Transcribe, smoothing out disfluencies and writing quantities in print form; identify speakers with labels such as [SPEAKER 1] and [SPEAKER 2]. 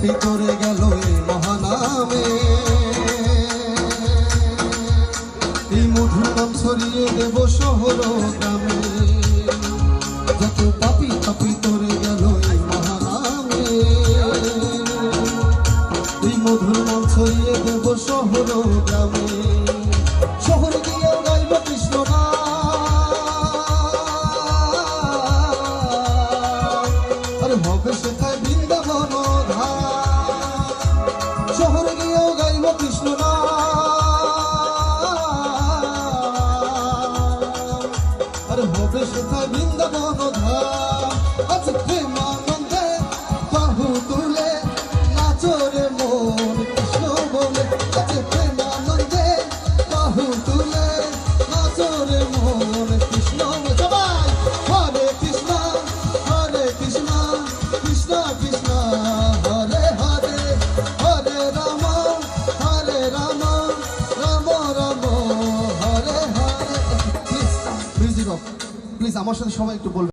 [SPEAKER 1] ভিতরে গেল এই মহানামে, এই মধুর নাম ছড়িয়ে দেব শহর গ্রামে। যত পাপি পাপি তোরে গেল এই মহানামে, এই মধুর নাম ছড়িয়ে দেব শহর গ্রামে। শহর গিয়েও গাইব কৃষ্ণ নাম, আরে হবে সেথায় বৃন্দাবন ধাম। শহর গিয়েও গাইব কৃষ্ণ নাম, আরে হবে সেথায় বৃন্দাবন ধাম। আচ্ছা প্রেমানন্দে বাহু তুলে নাচরে মন কৃষ্ণ বলে। আচ্ছা প্রেমানন্দে বাহু তুলে নাচরে মন কৃষ্ণ বলে। সবাই হরে কৃষ্ণ কৃষ্ণ কৃষ্ণ হরে হরে, হরে Ram Ram Ram Hare Hare. Please music of, please আমার সাথে সবাই একটু বলবেন।